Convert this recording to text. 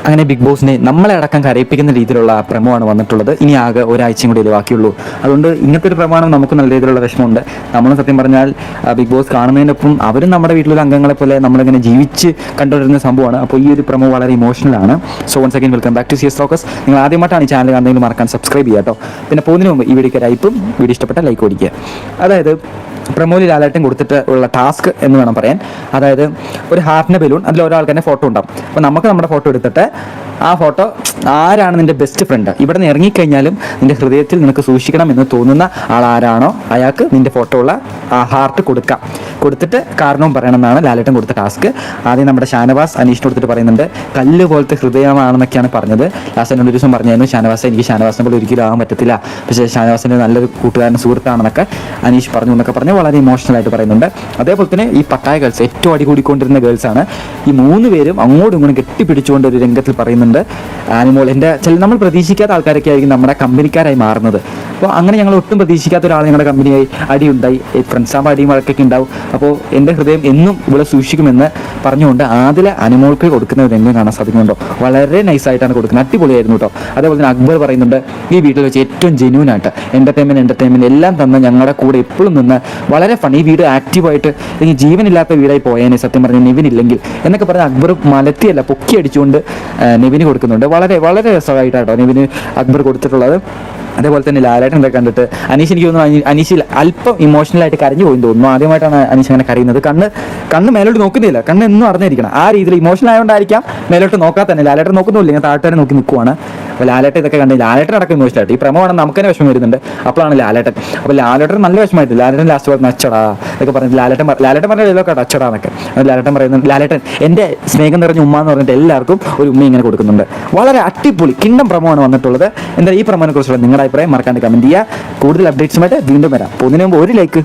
അങ്ങനെ ബിഗ് ബോസിനെ നമ്മളെ അടക്കം കരയിപ്പിക്കുന്ന രീതിയിലുള്ള പ്രമോയാണ് വന്നിട്ടുള്ളത്. ഇനി ആകെ ഒരാഴ്ചയും കൂടി ഇത് ബാക്കിയുള്ളൂ. അതുകൊണ്ട് ഇങ്ങനത്തെ ഒരു പ്രമാണം നമുക്ക് നല്ല രീതിയിലുള്ള വിഷമമുണ്ട്. നമ്മളും സത്യം പറഞ്ഞാൽ ബിഗ് ബോസ് കാണുന്നതിനൊപ്പം അവരും നമ്മുടെ വീട്ടിലുള്ള അംഗങ്ങളെ പോലെ നമ്മളിങ്ങനെ ജീവിച്ച് കണ്ടുവരുന്ന സംഭവമാണ്. അപ്പോൾ ഈ ഒരു പ്രമോ വളരെ ഇമോഷണലാണ്. So once again welcome back to CS talks. നിങ്ങൾ ആദ്യമായിട്ടാണ് ഈ ചാനൽ കാണുന്നതെങ്കിൽ മറക്കാൻ സബ്സ്ക്രൈബ് ചെയ്യുക കേട്ടോ. പിന്നെ പോകുന്നതിന് മുമ്പ് ഈ വീഡിയോക്ക് ലൈക്കും, വീഡിയോ ഇഷ്ടപ്പെട്ട ലൈക്ക് ഓടിക്കുക. അതായത് പ്രമോലി ലാലേട്ടൻ കൊടുത്തിട്ട് ഉള്ള ടാസ്ക് എന്ന് വേണം പറയാൻ. അതായത് ഒരു ഹാർട്ടിൻ്റെ ബലൂൺ, അതിൽ ഒരാൾക്ക് തന്നെ ഫോട്ടോ ഉണ്ടാവും. അപ്പോൾ നമുക്ക് നമ്മുടെ ഫോട്ടോ എടുത്തിട്ട് ആ ഫോട്ടോ ആരാണ് നിൻ്റെ ബെസ്റ്റ് ഫ്രണ്ട്, ഇവിടെ നിന്ന് ഇറങ്ങിക്കഴിഞ്ഞാലും നിൻ്റെ ഹൃദയത്തിൽ നിനക്ക് സൂക്ഷിക്കണം എന്ന് തോന്നുന്ന ആളാരാണോ അയാൾക്ക് നിൻ്റെ ഫോട്ടോ ഉള്ള ആ ഹാർട്ട് കൊടുത്തിട്ട് കാരണവും പറയണമെന്നാണ് ലാലേട്ടൻ കൊടുത്ത ടാസ്ക്. ആദ്യം നമ്മുടെ ഷാനവാസ് അനീഷിന് കൊടുത്തിട്ട് പറയുന്നുണ്ട് കല്ല് പോലത്തെ ഹൃദയമാണെന്നൊക്കെയാണ് പറഞ്ഞത്. ലാസ്റ്റ് എന്നോട് ഒരു ദിവസം പറഞ്ഞായിരുന്നു ഷാനവാസ് എനിക്ക് ഷാനവാസിനെ പോലെ ഒരിക്കലും ആകാൻ പറ്റത്തില്ല, പക്ഷേ ഷാനവാസിൻ്റെ നല്ലൊരു കൂട്ടുകാരൻ സുഹൃത്താണെന്നൊക്കെ അനീഷ് പറഞ്ഞു എന്നൊക്കെ പറഞ്ഞ് വളരെ ഇമോഷണലായിട്ട് പറയുന്നുണ്ട്. അതേപോലെ തന്നെ ഈ പട്ടായ ഗേൾസ് ഏറ്റവും അടികൂടിക്കൊണ്ടിരുന്ന ഗേൾസാണ്. ഈ 3 പേരും അങ്ങോട്ടും ഇങ്ങോട്ടും കെട്ടിപ്പിടിച്ചുകൊണ്ട് ഒരു രംഗത്തിൽ പറയുന്നുണ്ട് ആനിമോൾ നമ്മൾ പ്രതീക്ഷിക്കാത്ത ആൾക്കാരൊക്കെ ആയിരിക്കും നമ്മുടെ കമ്പനിക്കാരായി മാറുന്നത്. അപ്പോൾ അങ്ങനെ ഞങ്ങൾ ഒട്ടും പ്രതീക്ഷിക്കാത്ത ഒരാൾ ഞങ്ങളുടെ കമ്പനിയായി അടിയുണ്ടായി, ഫ്രണ്ട്സ് ആകുമ്പോൾ അടിയും വഴക്കൊക്കെ ഉണ്ടാവും. അപ്പോൾ എൻ്റെ ഹൃദയം എന്നും ഇവിടെ സൂക്ഷിക്കുമെന്ന് പറഞ്ഞുകൊണ്ട് ആദിലെ അനിമോൾക്ക് കൊടുക്കുന്ന ഒരു രംഗം കാണാൻ സാധിക്കുന്നുണ്ടോ. വളരെ നൈസായിട്ടാണ് കൊടുക്കുന്നത്, അടിപൊളിയായിരുന്നു കേട്ടോ. അതേപോലെ തന്നെ അക്ബർ പറയുന്നുണ്ട് ഈ വീട്ടിൽ വെച്ച് ഏറ്റവും ജെന്യൂനായിട്ട് എൻ്റർടൈൻമെൻറ്റ് എല്ലാം തന്ന് ഞങ്ങളുടെ കൂടെ എപ്പോഴും നിന്ന് വളരെ ഫൺ, ഈ വീട് ആക്റ്റീവായിട്ട് അല്ലെങ്കിൽ ജീവനില്ലാത്ത വീടായി പോയേനെ സത്യം പറഞ്ഞാൽ നെവിനില്ലെങ്കിൽ എന്നൊക്കെ പറഞ്ഞ് അക്ബർ മലത്തിയല്ല പൊക്കി അടിച്ചുകൊണ്ട് നെവിന് കൊടുക്കുന്നുണ്ട്. വളരെ വളരെ രസമായിട്ടാട്ടോ നെവിന് അക്ബർ കൊടുത്തിട്ടുള്ളത്. അതേപോലെ തന്നെ ലാലേട്ടൻ കണ്ടിട്ട് അനീഷ് എനിക്ക് തോന്നുന്നു അനീഷിൽ അല്പം ഇമോഷണലായിട്ട് കരഞ്ഞു പോയി തോന്നുന്നു. ആദ്യമായിട്ടാണ് അനീഷ് അങ്ങനെ കരയുന്നത്. കണ്ണ് മേലോട്ട് നോക്കുന്നില്ല, കണ്ണ് എന്നും അറിഞ്ഞിരിക്കണം. ആ രീതിയിൽ ഇമോഷണൽ ആയതുകൊണ്ടായിരിക്കാം മേലോട്ട് നോക്കാൻ തന്നെ. ലാലേട്ടൻ നോക്കുന്നില്ല, ഞാൻ താഴ്ത്താരെ നോക്കി നിൽക്കുവാണ്. അപ്പോൾ ലാലേട്ടൻ ഇതൊക്കെ കണ്ട് ലാലേട്ടൻ അടക്കം ഇമോഷണലായിട്ട് ഈ പ്രമോ നമുക്ക് തന്നെ വിഷമം വരുന്നുണ്ട്. അപ്പോഴാണ് ലാലേട്ടൻ, അപ്പോൾ ലാലേട്ടൻ നല്ല വിഷമമായിട്ട് ലാലേട്ടൻ ലാസ്റ്റ് പറഞ്ഞ അച്ചടാ എന്നൊക്കെ പറഞ്ഞിട്ട് ലാലേട്ടൻ പറഞ്ഞ കേട്ടോ അച്ചടാ എന്നൊക്കെ. ലാലേട്ടൻ പറയുന്നുണ്ട് ലാലേട്ടൻ എൻ്റെ സ്നേഹം നിറഞ്ഞ ഉമ്മ എന്ന് പറഞ്ഞിട്ട് എല്ലാവർക്കും ഒരു ഉമ്മ ഇങ്ങനെ കൊടുക്കുന്നുണ്ട്. വളരെ അടിപൊളി കിണ്ണം പ്രമോ ആണ് വന്നിട്ടുള്ളത്. എന്താ ഈ പ്രമോനെ കുറിച്ചുള്ള നിങ്ങളുടെ അഭിപ്രായം മറക്കാണ്ട് കമൻറ്റ് ചെയ്യുക. കൂടുതൽ അപ്ഡേറ്റ്സുമായിട്ട് വീണ്ടും വരാം. പോകുന്നതിന് മുമ്പ് ഒരു ലൈക്ക്.